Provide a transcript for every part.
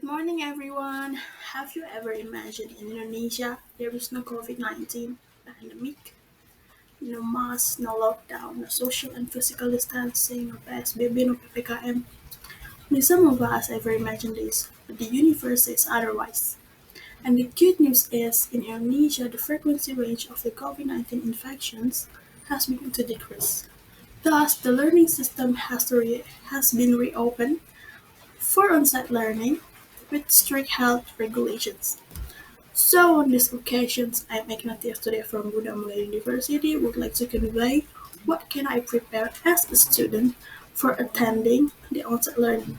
Morning, everyone. Have you ever imagined in Indonesia there is no COVID-19 pandemic? No mask, no lockdown, no social and physical distancing, no PSBB, no PPKM. May some of us ever imagine this, but the universe says otherwise. And the good news is, in Indonesia, the frequency range of the COVID-19 infections has begun to decrease. Thus, the learning system has been reopened for on-site learning with strict health regulations. So on these occasions, I'm Egnathia Surya from Buddha Malaya University would like to convey what can I prepare as a student for attending the on-site learning.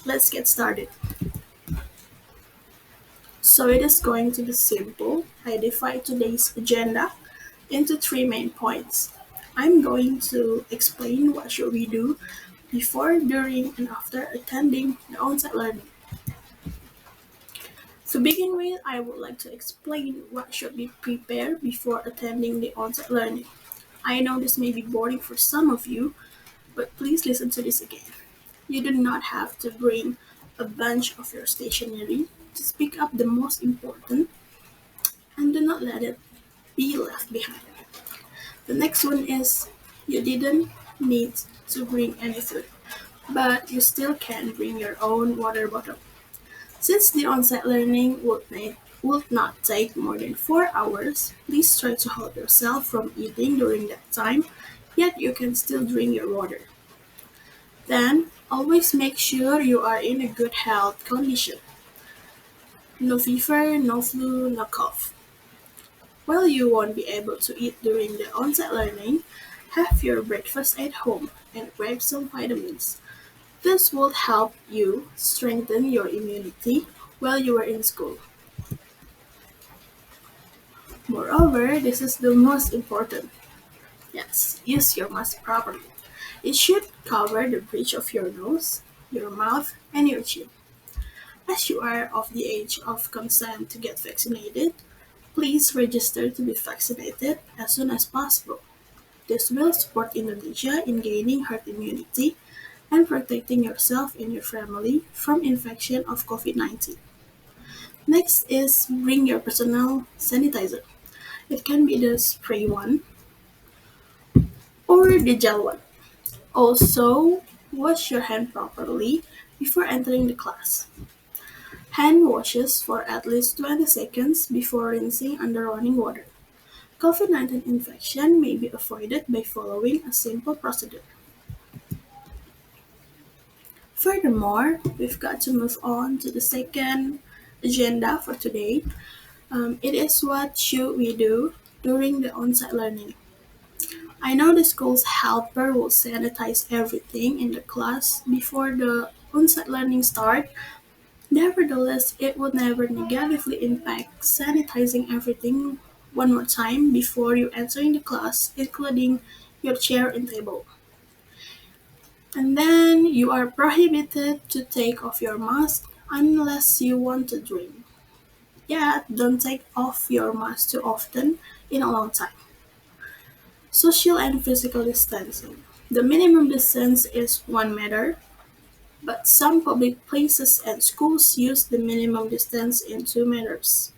Let's get started. So it is going to be simple. I divide today's agenda into three main points. I'm going to explain what should we do before, during, and after attending the on-site learning. To begin with, I would like to explain what should be prepared before attending the on-site learning. I know this may be boring for some of you, but please listen to this again. You do not have to bring a bunch of your stationery. Just pick up the most important and do not let it be left behind. The next one is you didn't need to bring any food, but you still can bring your own water bottle. Since the on-site learning would not take more than 4 hours, please try to hold yourself from eating during that time, yet you can still drink your water. Then, always make sure you are in a good health condition. No fever, no flu, no cough. While you won't be able to eat during the on-site learning, have your breakfast at home and grab some vitamins. This will help you strengthen your immunity while you are in school. Moreover, this is the most important. Yes, use your mask properly. It should cover the bridge of your nose, your mouth, and your chin. As you are of the age of consent to get vaccinated, please register to be vaccinated as soon as possible. This will support Indonesia in gaining herd immunity and protecting yourself and your family from infection of COVID-19. Next is bring your personal sanitizer. It can be the spray one or the gel one. Also, wash your hand properly before entering the class. Hand washes for at least 20 seconds before rinsing under running water. COVID-19 infection may be avoided by following a simple procedure. Furthermore, we've got to move on to the second agenda for today. It is what should we do during the on-site learning. I know the school's helper will sanitize everything in the class before the on-site learning start. Nevertheless, it would never negatively impact sanitizing everything one more time before you entering the class, including your chair and table. And then you are prohibited to take off your mask unless you want to drink. Yeah, don't take off your mask too often in a long time. Social and physical distancing. The minimum distance is 1 meter, but some public places and schools use the minimum distance in 2 meters.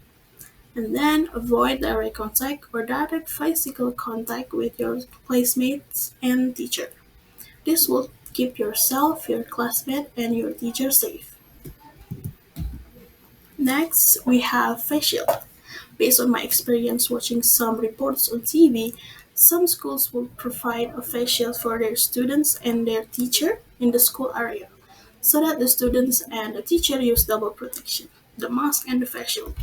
And then avoid direct contact or direct physical contact with your classmates and teacher. This will keep yourself, your classmate, and your teacher safe. Next, we have face shield. Based on my experience watching some reports on TV, some schools will provide a face shield for their students and their teacher in the school area, so that the students and the teacher use double protection, the mask and the face shield.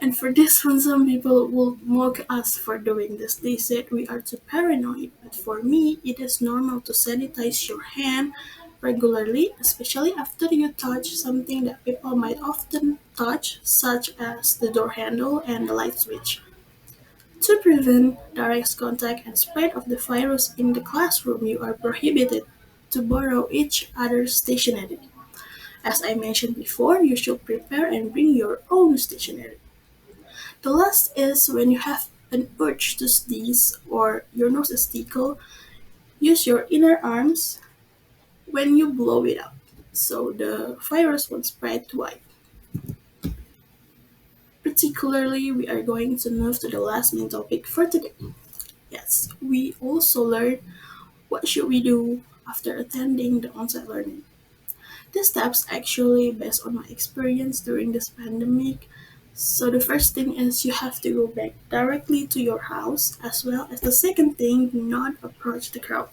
And for this one, some people will mock us for doing this. They said we are too paranoid, but for me, it is normal to sanitize your hand regularly, especially after you touch something that people might often touch, such as the door handle and the light switch. To prevent direct contact and spread of the virus in the classroom, you are prohibited to borrow each other's stationery. As I mentioned before, you should prepare and bring your own stationery. The last is when you have an urge to sneeze or your nose is tickle, use your inner arms when you blow it out. so the virus won't spread wide. Particularly, we are going to move to the last main topic for today. Yes, we also learn what should we do after attending the on-site learning. These steps actually based on my experience during this pandemic. So the first thing is you have to go back directly to your house, as well as the second thing, do not approach the crowd.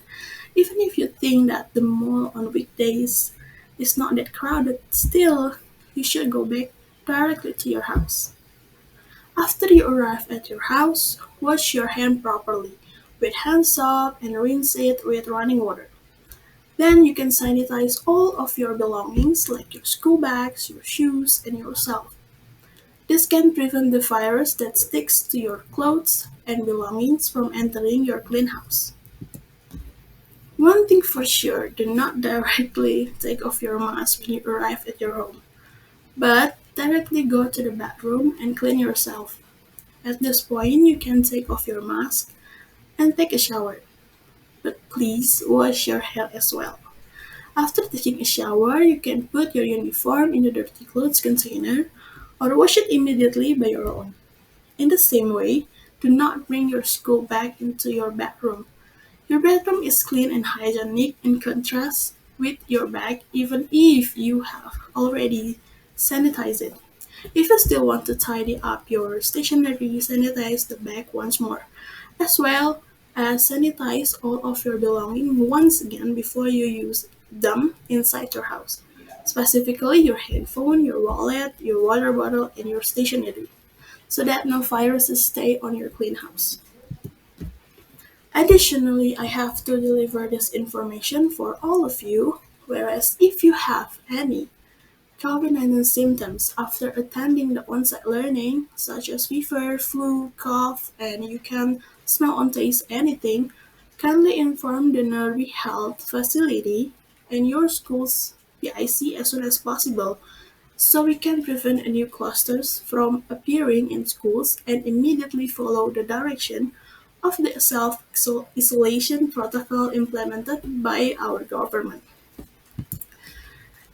Even if you think that the mall on weekdays is not that crowded, still you should go back directly to your house. After you arrive at your house, wash your hand properly with hand soap and rinse it with running water. Then you can sanitize all of your belongings like your school bags, your shoes, and yourself. This can prevent the virus that sticks to your clothes and belongings from entering your clean house. One thing for sure, do not directly take off your mask when you arrive at your home, but directly go to the bathroom and clean yourself. At this point, you can take off your mask and take a shower, but please wash your hair as well. After taking a shower, you can put your uniform in the dirty clothes container or wash it immediately by your own. In the same way, do not bring your school bag into your bedroom. Your bedroom is clean and hygienic in contrast with your bag, even if you have already sanitized it. If you still want to tidy up your stationery, sanitize the bag once more, as well as sanitize all of your belongings once again before you use them inside your house, specifically your headphone, your wallet, your water bottle, and your stationery, so that no viruses stay on your clean house. Additionally, I have to deliver this information for all of you, whereas if you have any COVID-19 symptoms after attending the on-site learning, such as fever, flu, cough, and you can smell or taste anything, kindly inform the nearby health facility and your school's PIC as soon as possible, so we can prevent new clusters from appearing in schools and immediately follow the direction of the self-isolation protocol implemented by our government.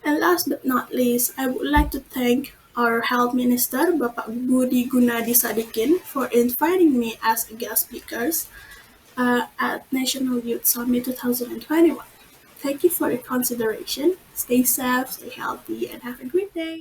And last but not least, I would like to thank our Health Minister, Bapak Budi Gunadi Sadikin, for inviting me as a guest speaker at National Youth Summit 2021. Thank you for your consideration. Stay safe, stay healthy, and have a great day.